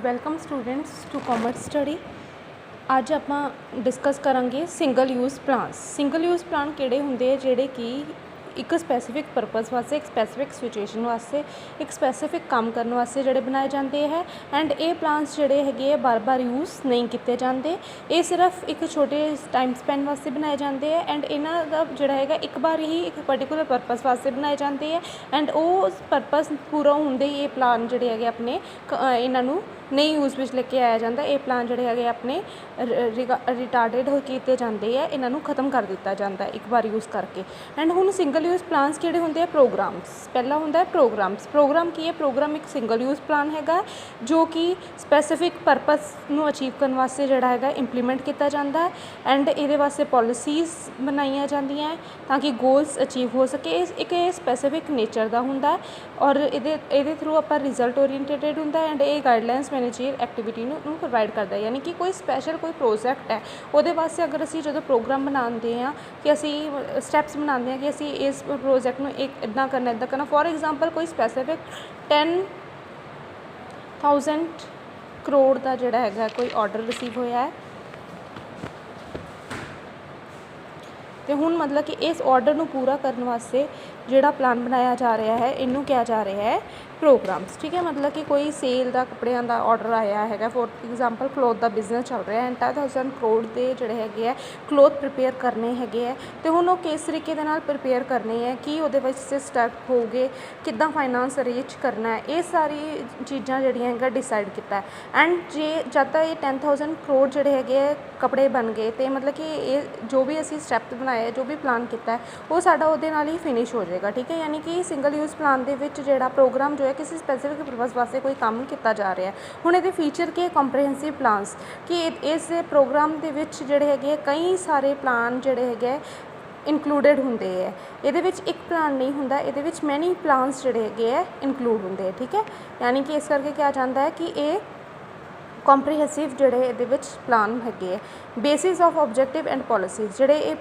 Welcome students to commerce study. ਅੱਜ ਆਪਾਂ discuss ਕਰਾਂਗੇ single use plans. Single use plan ਕਿਹੜੇ ਹੁੰਦੇ ਆ ਜਿਹੜੇ ਕਿ ਇੱਕ ਸਪੈਸੀਫਿਕ ਪਰਪਸ ਵਾਸਤੇ, ਇੱਕ ਸਪੈਸੀਫਿਕ ਸਿਚੁਏਸ਼ਨ ਵਾਸਤੇ, ਇੱਕ ਸਪੈਸੀਫਿਕ ਕੰਮ ਕਰਨ ਵਾਸਤੇ ਜਿਹੜੇ ਬਣਾਏ ਜਾਂਦੇ ਹੈ। ਐਂਡ ਇਹ ਪਲਾਨਸ ਜਿਹੜੇ ਹੈਗੇ ਆ ਬਾਰ-ਬਾਰ ਯੂਜ਼ ਨਹੀਂ ਕੀਤੇ ਜਾਂਦੇ। ਇਹ ਸਿਰਫ ਇੱਕ ਛੋਟੇ ਟਾਈਮ ਸਪੈਨ ਵਾਸਤੇ ਬਣਾਏ ਜਾਂਦੇ ਹੈ। ਐਂਡ ਇਹਨਾਂ ਦਾ ਜਿਹੜਾ ਹੈਗਾ ਇੱਕ ਵਾਰ ਹੀ ਇੱਕ ਪਰਟੀਕੂਲਰ ਪਰਪਸ ਵਾਸਤੇ ਬਣਾਏ ਜਾਂਦੇ ਹੈ। ਐਂਡ ਉਹ ਪਰਪਸ ਪੂਰਾ ਹੁੰਦੇ ਹੀ ਇਹ ਪਲਾਨ ਜਿਹੜੇ ਹੈਗੇ ਆਪਣੇ ਇਹਨਾਂ ਨੂੰ ਨਹੀਂ ਯੂਜ਼ ਵਿੱਚ ਲੈ ਕੇ ਆਇਆ ਜਾਂਦਾ। ਇਹ ਪਲਾਨ ਜਿਹੜੇ ਹੈਗੇ ਆਪਣੇ ਰਿਟਾਰਡਡ ਹੋ ਕੀਤੇ ਜਾਂਦੇ ਆ, ਇਹਨਾਂ ਨੂੰ ਖ਼ਤਮ ਕਰ ਦਿੱਤਾ ਜਾਂਦਾ ਇੱਕ ਵਾਰ ਯੂਜ਼ ਕਰਕੇ। ਐਂਡ ਹੁਣ ਸਿੰਗਲ ਯੂਜ਼ ਪਲਾਨਸ ਕਿਹੜੇ ਹੁੰਦੇ ਆ? ਪ੍ਰੋਗਰਾਮਸ। ਪਹਿਲਾ ਹੁੰਦਾ ਹੈ ਪ੍ਰੋਗਰਾਮਸ। ਪ੍ਰੋਗਰਾਮ ਕੀ ਹੈ? ਪ੍ਰੋਗਰਾਮ ਇੱਕ ਸਿੰਗਲ ਯੂਜ਼ ਪਲਾਨ ਹੈਗਾ ਜੋ ਕਿ ਸਪੈਸੀਫਿਕ ਪਰਪਸ ਨੂੰ ਅਚੀਵ ਕਰਨ ਵਾਸਤੇ ਜਿਹੜਾ ਹੈਗਾ ਇੰਪਲੀਮੈਂਟ ਕੀਤਾ ਜਾਂਦਾ ਹੈ। ਐਂਡ ਇਹਦੇ ਵਾਸਤੇ ਪੋਲਿਸੀਜ਼ ਬਣਾਈਆਂ ਜਾਂਦੀਆਂ ਹੈ ਤਾਂ ਕਿ ਗੋਲਸ ਅਚੀਵ ਹੋ ਸਕੇ। ਇੱਕ ਇਹ ਸਪੈਸੀਫਿਕ ਨੇਚਰ ਦਾ ਹੁੰਦਾ ਹੈ ਔਰ ਇਹਦੇ ਥਰੂ ਆਪਾਂ ਰਿਜ਼ਲਟ ਓਰੀਐਂਟੇਡ ਹੁੰਦਾ। ਐਂਡ ਇਹ ਗਾਈਡਲਾਈਨਸ ਮੈਨੇਜਰ ਐਕਟੀਵਿਟੀ ਨੂੰ ਪ੍ਰੋਵਾਈਡ ਕਰਦਾ, ਯਾਨੀ ਕਿ ਕੋਈ ਸਪੈਸ਼ਲ ਕੋਈ ਪ੍ਰੋਜੈਕਟ ਹੈ ਉਹਦੇ ਵਾਸਤੇ ਅਗਰ ਅਸੀਂ ਜਦੋਂ ਪ੍ਰੋਗਰਾਮ ਬਣਾਉਂਦੇ ਹਾਂ ਕਿ ਅਸੀਂ ਸਟੈਪਸ ਬਣਾਉਂਦੇ ਹਾਂ ਕਿ ਅਸੀਂ ਇਸ ਪ੍ਰੋਜੈਕਟ ਨੂੰ ਇੱਦਾਂ ਕਰਨਾ। ਫੋਰ ਐਗਜ਼ਾਮਪਲ ਕੋਈ ਸਪੈਸੀਫਿਕ 10,000 ਕਰੋੜ ਦਾ ਜਿਹੜਾ ਹੈਗਾ ਕੋਈ ਆਰਡਰ ਰਿਸੀਵ ਹੋਇਆ ਹੈ ਅਤੇ ਹੁਣ ਮਤਲਬ ਕਿ ਇਸ ਆਰਡਰ ਨੂੰ ਪੂਰਾ ਕਰਨ ਵਾਸਤੇ ਜਿਹੜਾ ਪਲਾਨ ਬਣਾਇਆ ਜਾ ਰਿਹਾ ਹੈ ਇਹਨੂੰ ਕਿਹਾ ਜਾ ਰਿਹਾ ਹੈ ਪ੍ਰੋਗਰਾਮਸ। ਠੀਕ ਹੈ, ਮਤਲਬ ਕਿ ਕੋਈ ਸੇਲ ਦਾ ਕੱਪੜਿਆਂ ਦਾ ਆਰਡਰ ਆਇਆ ਹੈਗਾ। For example cloth the business ਚੱਲ ਰਿਹਾ ਐਂਡ 10,000 ਕਰੋੜ ਦੇ ਜਿਹੜੇ ਹੈਗੇ ਆ ਕਲੋਥ ਪ੍ਰੀਪੇਅਰ ਕਰਨੇ ਹੈਗੇ ਹੈ। ਅਤੇ ਹੁਣ ਉਹ ਕਿਸ ਤਰੀਕੇ ਦੇ ਨਾਲ ਪ੍ਰੀਪੇਅਰ ਕਰਨੇ ਹੈ, ਕੀ ਉਹਦੇ ਵਿੱਚ ਸਟੈਪ ਹੋਊਗੇ, ਕਿੱਦਾਂ ਫਾਈਨਾਂਸ ਅਰੇਂਜ ਕਰਨਾ ਹੈ, ਇਹ ਸਾਰੀ ਚੀਜ਼ਾਂ ਜਿਹੜੀਆਂ ਹੈਗਾ ਡਿਸਾਈਡ ਕੀਤਾ। ਐਂਡ ਜਦ ਤੱਕ ਇਹ 10,000 ਕਰੋੜ ਜਿਹੜੇ ਹੈਗੇ ਆ ਕੱਪੜੇ ਬਣ ਗਏ ਅਤੇ ਮਤਲਬ ਕਿ ਇਹ ਜੋ ਵੀ ਅਸੀਂ ਸਟੈਪ ਬਣਾਏ, ਜੋ ਵੀ ਪਲਾਨ ਕੀਤਾ ਉਹ ਸਾਡਾ ਉਹਦੇ ਨਾਲ ਹੀ ਫਿਨਿਸ਼ ਹੋ ਜਾਏਗਾ। ਠੀਕ ਹੈ, ਯਾਨੀ ਕਿ ਸਿੰਗਲ ਯੂਜ਼ ਪਲਾਨ ਦੇ ਵਿੱਚ ਜਿਹੜਾ ਪ੍ਰੋਗਰਾਮ ਜੋ ਹੈ ਕਿਸੇ ਸਪੈਸੀਫਿਕ ਪਰਪਸ ਵਾਸਤੇ ਕੋਈ ਕੰਮ ਕੀਤਾ ਜਾ ਰਿਹਾ। ਹੁਣ ਇਹਦੇ ਫੀਚਰ ਕੀ ਹੈ? ਕੰਪਰੀਹੈਂਸਿਵ ਪਲਾਨਸ, ਕਿ ਇਸ ਪ੍ਰੋਗਰਾਮ ਦੇ ਵਿੱਚ ਜਿਹੜੇ ਹੈਗੇ ਕਈ ਸਾਰੇ ਪਲਾਨ ਜਿਹੜੇ ਹੈਗੇ ਇਨਕਲੂਡਡ ਹੁੰਦੇ ਹੈ। ਇਹਦੇ ਵਿੱਚ ਇੱਕ ਪਲਾਨ ਨਹੀਂ ਹੁੰਦਾ, ਇਹਦੇ ਵਿੱਚ ਮੈਨੀ ਪਲਾਨਸ ਜਿਹੜੇ ਹੈਗੇ ਹੈ ਇਨਕਲੂਡ ਹੁੰਦੇ ਹੈ। ਠੀਕ ਹੈ, ਯਾਨੀ ਕਿ ਇਸ ਕਰਕੇ ਕਿਹਾ ਜਾਂਦਾ ਹੈ ਕਿ ਇਹ ਕੰਪਰੀਹੈਂਸਿਵ ਜਿਹੜੇ ਇਹਦੇ ਵਿੱਚ ਪਲਾਨ ਹੈਗੇ ਹੈ। Basis of objective and policies, ਜਿਹੜੇ ਇਹ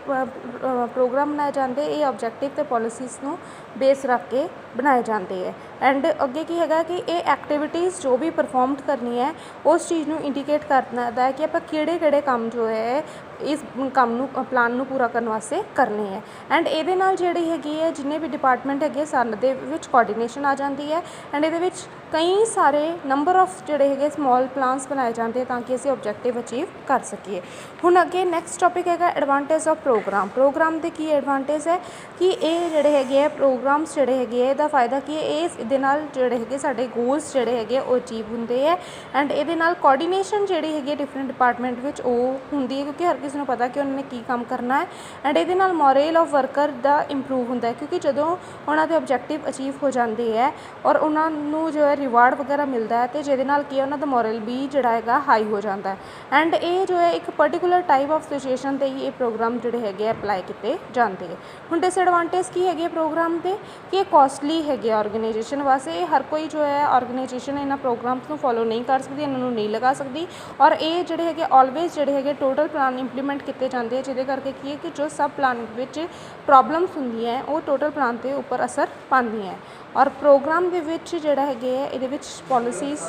ਪ੍ਰੋਗਰਾਮ ਬਣਾਏ ਜਾਂਦੇ ਇਹ ਆਬਜੈਕਟਿਵ ਅਤੇ ਪੋਲਿਸੀਜ਼ ਨੂੰ ਬੇਸ ਰੱਖ ਕੇ ਬਣਾਏ ਜਾਂਦੇ ਹੈ। ਐਂਡ ਅੱਗੇ ਕੀ ਹੈਗਾ ਕਿ ਇਹ ਐਕਟੀਵਿਟੀਜ਼ ਜੋ ਵੀ ਪਰਫੋਰਮ ਕਰਨੀ ਹੈ ਉਸ ਚੀਜ਼ ਨੂੰ ਇੰਡੀਕੇਟ ਕਰਨਾ ਹੈ ਕਿ ਆਪਾਂ ਕਿਹੜੇ ਕੰਮ ਜੋ ਹੈ ਇਸ ਕੰਮ ਨੂੰ ਪਲਾਨ ਨੂੰ ਪੂਰਾ ਕਰਨ ਵਾਸਤੇ ਕਰਨੇ ਹੈ। ਐਂਡ ਇਹਦੇ ਨਾਲ ਜਿਹੜੀ ਹੈਗੀ ਹੈ ਜਿੰਨੇ ਵੀ ਡਿਪਾਰਟਮੈਂਟ ਹੈਗੇ ਸਨ ਦੇ ਵਿੱਚ ਕੋਆਰਡੀਨੇਸ਼ਨ ਆ ਜਾਂਦੀ ਹੈ। ਐਂਡ ਇਹਦੇ ਵਿੱਚ ਕਈ ਸਾਰੇ ਨੰਬਰ ਆਫ ਜਿਹੜੇ ਹੈਗੇ ਸਮੋਲ ਪਲਾਨਸ ਬਣਾਏ ਜਾਂਦੇ ਤਾਂ ਕਿ ਅਸੀਂ ਆਬਜੈਕਟਿਵ ਅਚੀਵ ਕਰ ਸਕੀਏ। ਹੁਣ ਅੱਗੇ ਨੈਕਸਟ ਟੌਪਿਕ ਹੈਗਾ ਐਡਵਾਂਟੇਜ ਆਫ ਪ੍ਰੋਗਰਾਮ। ਪ੍ਰੋਗਰਾਮ ਦੇ ਕੀ ਐਡਵਾਂਟੇਜ ਹੈ ਕਿ ਇਹ ਜਿਹੜੇ ਹੈਗੇ ਆ ਪ੍ਰੋਗਰਾਮਸ ਜਿਹੜੇ ਹੈਗੇ ਆ ਇਹਦਾ ਫਾਇਦਾ ਕੀ ਹੈ? ਇਹਦੇ ਨਾਲ ਜਿਹੜੇ ਹੈਗੇ ਸਾਡੇ ਗੋਲਸ ਜਿਹੜੇ ਹੈਗੇ ਉਹ ਅਚੀਵ ਹੁੰਦੇ ਹੈ। ਐਂਡ ਇਹਦੇ ਨਾਲ ਕੋਆਰਡੀਨੇਸ਼ਨ ਜਿਹੜੀ ਹੈਗੀ ਡਿਫਰੈਂਟ ਡਿਪਾਰਟਮੈਂਟ ਵਿੱਚ ਉਹ ਹੁੰਦੀ ਹੈ ਕਿਉਂਕਿ ਹਰ ਕਿਸੇ ਨੂੰ ਪਤਾ ਕਿ ਉਹਨਾਂ ਨੇ ਕੀ ਕੰਮ ਕਰਨਾ ਹੈ। ਐਂਡ ਇਹਦੇ ਨਾਲ morel of worker the improve ਹੁੰਦਾ ਹੈ ਕਿਉਂਕਿ ਜਦੋਂ ਉਹਨਾਂ ਦੇ ਆਬਜੈਕਟਿਵ ਅਚੀਵ ਹੋ ਜਾਂਦੇ ਹੈ ਔਰ ਉਹਨਾਂ ਨੂੰ ਜੋ ਹੈ ਰਿਵਾਰਡ ਵਗੈਰਾ ਮਿਲਦਾ ਹੈ ਅਤੇ ਜਿਹਦੇ ਨਾਲ ਕੀ ਉਹਨਾਂ ਦਾ ਮੋਰਲ ਵੀ ਜਿਹੜਾ ਹੈਗਾ ਹਾਈ ਹੋ ਜਾਂਦਾ ਹੈ। ਐਂਡ ਇਹ ਜੋ ਹੈ ਇੱਕ ਪਰਟੀਕੂਲਰ ਟਾਈਪ ਆਫ ਸਿਚੁਏਸ਼ਨ 'ਤੇ ਹੀ ਇਹ ਪ੍ਰੋਗਰਾਮ ਜਿਹੜੇ ਹੈਗੇ ਅਪਲਾਈ ਕੀਤੇ ਜਾਂਦੇ ਹੈ। ਹੁਣ ਡਿਸਐਡਵਾਂਟੇਜ ਕੀ ਹੈਗੇ ਪ੍ਰੋਗਰਾਮ ਦੇ? ਕਿ ਇਹ ਕੋਸਟਲੀ ਹੈਗੇ ਆਰਗੇਨਾਈਜੇਸ਼ਨ ਵਾਸਤੇ। ਇਹ ਹਰ ਕੋਈ ਜੋ ਹੈ ਆਰਗੇਨਾਈਜੇਸ਼ਨ ਇਹਨਾਂ ਪ੍ਰੋਗਰਾਮਸ ਨੂੰ ਫੋਲੋ ਨਹੀਂ ਕਰ ਸਕਦੀ, ਇਹਨਾਂ ਨੂੰ ਨਹੀਂ ਲਗਾ ਸਕਦੀ। ਔਰ ਇਹ ਜਿਹੜੇ ਹੈਗੇ ਆਲਵੇਜ਼ ਜਿਹੜੇ ਹੈਗੇ ਟੋਟਲ ਪਲਾਨ ਇੰਪਲੀਮੈਂਟ ਕੀਤੇ ਜਾਂਦੇ ਜਿਹਦੇ ਕਰਕੇ ਕੀ ਹੈ ਕਿ ਜੋ ਸਬ ਪਲਾਨ ਵਿੱਚ ਪ੍ਰੋਬਲਮਸ ਹੁੰਦੀਆਂ ਉਹ ਟੋਟਲ ਪਲਾਨ ਦੇ ਉੱਪਰ ਅਸਰ ਪਾਉਂਦੀਆਂ। ਔਰ ਪ੍ਰੋਗਰਾਮ ਦੇ ਵਿੱਚ ਜਿਹੜਾ ਹੈਗੇ ਹੈ ਇਹਦੇ ਵਿੱਚ ਪੋਲਿਸੀਜ਼,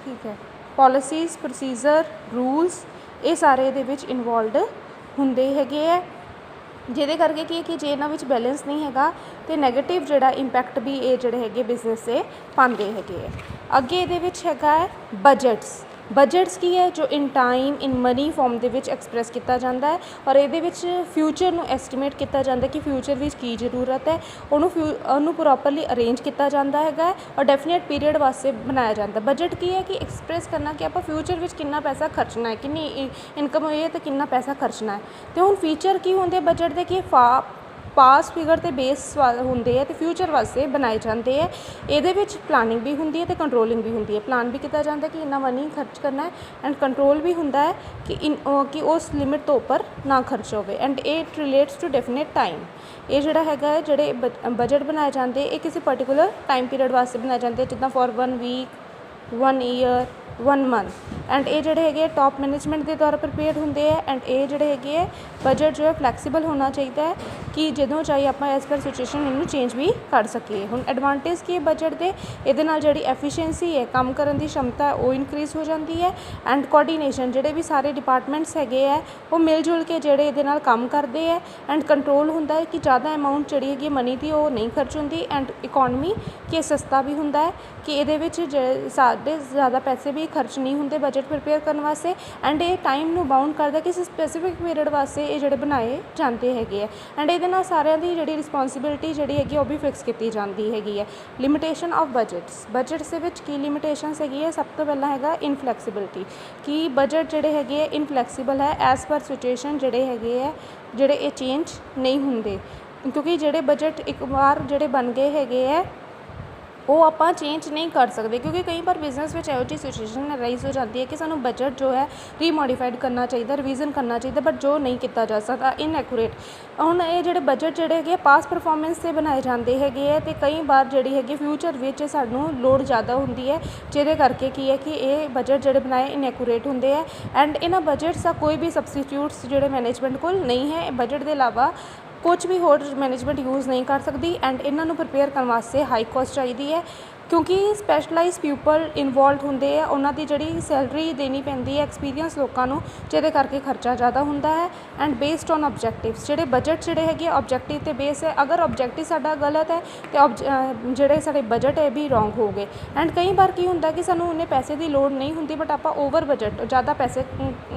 ਠੀਕ ਹੈ, ਪੋਲਿਸੀਜ਼, ਪ੍ਰੋਸੀਜਰ, ਰੂਲਸ ਇਹ ਸਾਰੇ ਇਹਦੇ ਵਿੱਚ ਇਨਵੋਲਵਡ ਹੁੰਦੇ ਹੈਗੇ ਹੈ ਜਿਹਦੇ ਕਰਕੇ ਕੀ ਹੈ ਕਿ ਜੇ ਇਹਨਾਂ ਵਿੱਚ ਬੈਲੈਂਸ ਨਹੀਂ ਹੈਗਾ ਅਤੇ ਨੈਗੇਟਿਵ ਜਿਹੜਾ ਇੰਪੈਕਟ ਵੀ ਇਹ ਜਿਹੜੇ ਹੈਗੇ ਬਿਜ਼ਨਸ 'ਤੇ ਪਾਉਂਦੇ ਹੈਗੇ ਹੈ। ਅੱਗੇ ਇਹਦੇ ਵਿੱਚ ਹੈਗਾ ਹੈ ਬਜਟਸ। ਬਜਟਸ ਕੀ ਹੈ? ਜੋ in time in money form ਦੇ ਵਿੱਚ ਐਕਸਪ੍ਰੈਸ ਕੀਤਾ ਜਾਂਦਾ ਹੈ ਔਰ ਇਹਦੇ ਵਿੱਚ ਫਿਊਚਰ ਨੂੰ ਐਸਟੀਮੇਟ ਕੀਤਾ ਜਾਂਦਾ ਕਿ ਫਿਊਚਰ ਵਿੱਚ ਕੀ ਜ਼ਰੂਰਤ ਹੈ ਉਹਨੂੰ ਪ੍ਰੋਪਰਲੀ ਅਰੇਂਜ ਕੀਤਾ ਜਾਂਦਾ ਹੈਗਾ ਔਰ ਡੈਫੀਨੇਟ ਪੀਰੀਅਡ ਵਾਸਤੇ ਬਣਾਇਆ ਜਾਂਦਾ। ਬਜਟ ਕੀ ਹੈ ਕਿ ਐਕਸਪ੍ਰੈਸ ਕਰਨਾ ਕਿ ਆਪਾਂ ਫਿਊਚਰ ਵਿੱਚ ਕਿੰਨਾ ਪੈਸਾ ਖਰਚਣਾ ਹੈ, ਕਿੰਨੀ ਇਨਕਮ ਹੋਈ ਹੈ ਅਤੇ ਕਿੰਨਾ ਪੈਸਾ ਖਰਚਣਾ ਹੈ। ਅਤੇ ਹੁਣ ਫੀਚਰ ਕੀ ਹੁੰਦੇ ਬਜਟ ਦੇ ਕਿ ਪਾਸ ਫਿਗਰ 'ਤੇ ਬੇਸ ਹੁੰਦੇ ਹੈ ਅਤੇ ਫਿਊਚਰ ਵਾਸਤੇ ਬਣਾਏ ਜਾਂਦੇ ਹੈ। ਇਹਦੇ ਵਿੱਚ ਪਲਾਨਿੰਗ ਵੀ ਹੁੰਦੀ ਹੈ ਅਤੇ ਕੰਟਰੋਲਿੰਗ ਵੀ ਹੁੰਦੀ ਹੈ। ਪਲਾਨ ਵੀ ਕੀਤਾ ਜਾਂਦਾ ਕਿ ਇੰਨਾ ਮਨੀ ਖਰਚ ਕਰਨਾ ਹੈ ਐਂਡ ਕੰਟਰੋਲ ਵੀ ਹੁੰਦਾ ਹੈ ਕਿ ਉਸ ਲਿਮਿਟ ਤੋਂ ਉੱਪਰ ਨਾ ਖਰਚ ਹੋਵੇ। And it relates to definite time. ਇਹ ਜਿਹੜਾ ਹੈਗਾ ਹੈ ਜਿਹੜੇ ਬਜਟ ਬਣਾਏ ਜਾਂਦੇ ਇਹ ਕਿਸੇ ਪਰਟੀਕੂਲਰ ਟਾਈਮ ਪੀਰੀਅਡ ਵਾਸਤੇ ਬਣਾਏ ਜਾਂਦੇ ਜਿੱਦਾਂ for 1 week, 1 year, 1 month. And ये जोड़े है टॉप मैनेजमेंट के द्वारा प्रिपेयर होंगे है। एंड ये जोड़े है बजट जो है फ्लैक्सीबल होना चाहिए है कि जो चाहिए आप एज पर सिचुएशन इनू चेंज भी कर सकीए। हुण एडवांटेज की बजट के ये जी एफिशिएंसी है काम करने की क्षमता है वो इनक्रीज़ हो जाती है। एंड कोआर्डीनेशन जोड़े भी सारे डिपार्टमेंट्स है वो मिल जुल के जोड़े ये काम करते हैं। एंड कंट्रोल होंदा है कि ज़्यादा अमाउंट जी है मनी की वो नहीं खर्च होंगी। एंड इकोनॉमी कि सस्ता भी होंदा है कि ये सारे ज़्यादा पैसे भी खर्च नहीं होंगे बजट प्रिपेयर करने वास्ते। एंड ये टाइम नू बाउंड करता किसी स्पैसीफिक पीरियड वास्ते ये जोड़े बनाए जाते हैं। एंड ये सारिਆਂ ਦੀ ਜਿਹੜੀ रिस्पोंसिबिलिटी ਜਿਹੜੀ ਹੈਗੀ ਉਹ भी फिक्स की जाती हैगी है। लिमिटेशन ऑफ बजट्स ਦੇ ਵਿੱਚ ਕੀ लिमिटेशनस हैगी है। सब तो पहला हैगा इनफ्लैक्सीबिलिटी कि बजट ਜਿਹੜੇ ਹੈਗੇ इनफ्लैक्सीबल है एज पर सिचुएशन ਜਿਹੜੇ ਹੈਗੇ ਹੈ ਜਿਹੜੇ ਇਹ चेंज नहीं होंगे क्योंकि ਜਿਹੜੇ बजट एक बार ਜਿਹੜੇ बन गए हैगे है वो आप चेंज नहीं कर सकते क्योंकि कई बार बिजनेस में एहो जी सिचुएशन राइज हो जाती है कि सानू बजट जो है रीमोडिफाइड करना चाहिए रिवीजन करना चाहिए बट जो नहीं किया जा सकता इनएकुरेट। हुण ये जोड़े बजट जोड़े है पास परफॉर्मेंस से बनाए जाते हैं तो कई बार जी है फ्यूचर में सानू लोड़ ज़्यादा होंगी है जिहदे करके की है कि ये बजट जोड़े बनाए इनएकुरेट होंगे है। एंड इन्हां बजट्स का कोई भी सबसटीट्यूट्स जोड़े मैनेजमेंट को नहीं है बजट के अलावा कुछ भी होर मैनेजमेंट यूज़ नहीं कर सकती। एंड इन्हों प्रिपेयर करने वास्ते हाई कॉस्ट चाहिए है क्योंकि स्पैशलाइज पीपल इनवॉल्व होंगे है उन्होंने जी सैलरी देनी पैंती है एक्सपीरियंस लोगों को जिहदे करके खर्चा ज़्यादा होंदा है। एंड बेस्ड ऑन ऑब्जैक्टिव्स जोड़े बजट जोड़े है ऑब्जैक्टिव ते बेस है अगर ऑब्जैक्टिव साडा गलत है तो जोड़े साडे बजट है भी रॉन्ग हो गए। एंड कई बार की होंदा कि सानू उन्ने पैसे की लोड़ नहीं होंदी बट आप ओवर बजट ज़्यादा पैसे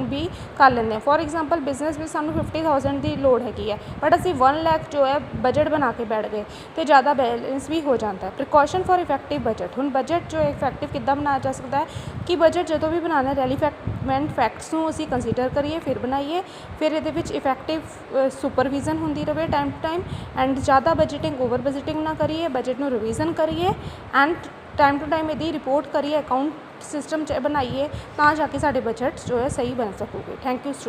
भी कर लेंगे हैं। फॉर एग्जाम्पल बिजनेस में सानू 50,000 की लोड़ हैगी है बट असी 1 लाख जो है बजट बना के बैठ गए तो ज़्यादा बैलेंस भी हो जाता है। प्रिकॉशन फॉर इफेक्टिव बजट हुण बजट जो इफेक्टिव किद्दां बनाया जा सकता है कि बजट जो भी बनाना रेलीवेंट फैक्ट्स नूं असीं कंसीडर करिए फिर बनाइए फिर ये इफेक्टिव सुपरविजन होंदी रहे टाइम टू टाइम। एंड ज़्यादा बजटिंग ओवर बजटिंग ना करिए बजट नूं रिवीजन करिए एंड टाइम टू टाइम यदि रिपोर्ट करिए अकाउंट सिस्टम बनाइए तां जाके साडे बजट जो है सही बन सकोगे। Thank you student.